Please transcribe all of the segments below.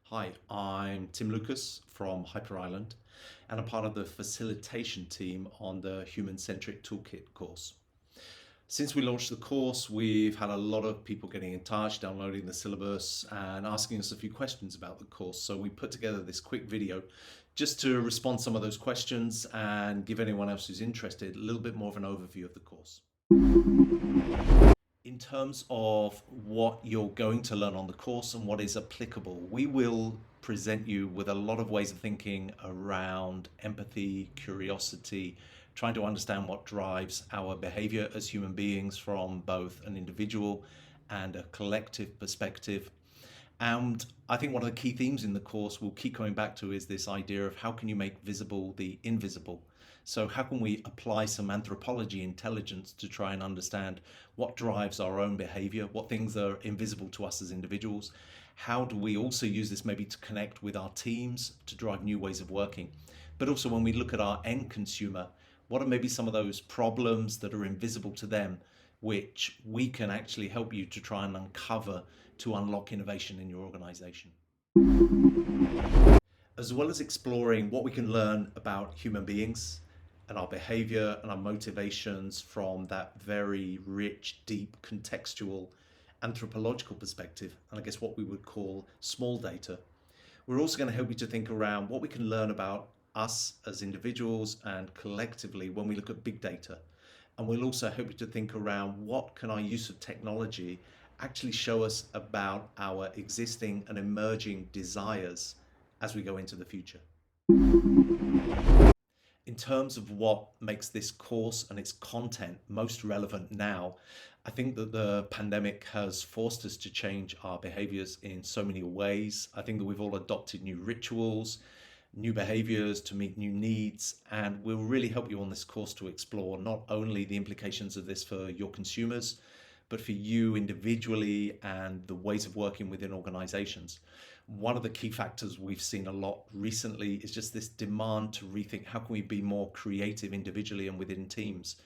Hi, I'm Tim Lucas from Hyper Island, and I'm part of the facilitation team on the Centric Toolkit course. Since we launched the course, we've had a lot of people getting in touch, downloading the syllabus, and asking us a few questions about the course. So we put together this quick video just to respond to some of those questions and give anyone else who's interested a little bit more of an overview of the course. In terms of what you're going to learn on the course and what is applicable, we will present you with a lot of ways of thinking around empathy, curiosity, trying to understand what drives our behavior as human beings from both an individual and a collective perspective. And I think one of the key themes in the course we'll keep coming back to is this idea of how can you make visible the invisible? So how can we apply some anthropology intelligence to try and understand what drives our own behavior, what things are invisible to us as individuals? How do we also use this maybe to connect with our teams to drive new ways of working? But also when we look at our end consumer, what are maybe some of those problems that are invisible to them, which we can actually help you to try and uncover to unlock innovation in your organization? As well as exploring what we can learn about human beings and our behavior and our motivations from that very rich, deep, contextual, anthropological perspective, and I guess what we would call small data, we're also going to help you to think around what we can learn about us as individuals and collectively when we look at big data. And we'll also help you to think around what can our use of technology actually show us about our existing and emerging desires as we go into the future. In terms of what makes this course and its content most relevant now, I think that the pandemic has forced us to change our behaviors in so many ways. I think that we've all adopted new rituals, new behaviors to meet new needs, and we'll really help you on this course to explore not only the implications of this for your consumers, but for you individually and the ways of working within organizations. One of the key factors we've seen a lot recently is just this demand to rethink how can we be more creative individually and within teams.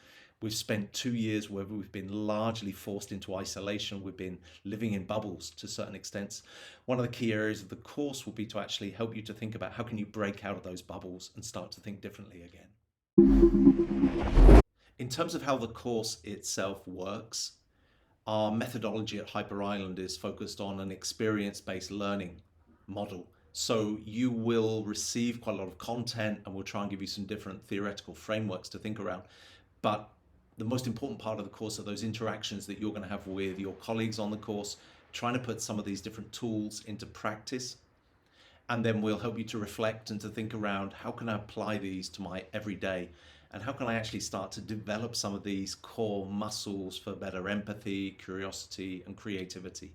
We've spent 2 years where we've been largely forced into isolation. We've been living in bubbles to certain extents. One of the key areas of the course will be to actually help you to think about how can you break out of those bubbles and start to think differently again. In terms of how the course itself works, our methodology at Hyper Island is focused on an experience-based learning model. So you will receive quite a lot of content and we'll try and give you some different theoretical frameworks to think around. But the most important part of the course are those interactions that you're going to have with your colleagues on the course, trying to put some of these different tools into practice. And then we'll help you to reflect and to think around how can I apply these to my everyday, and how can I actually start to develop some of these core muscles for better empathy, curiosity, and creativity.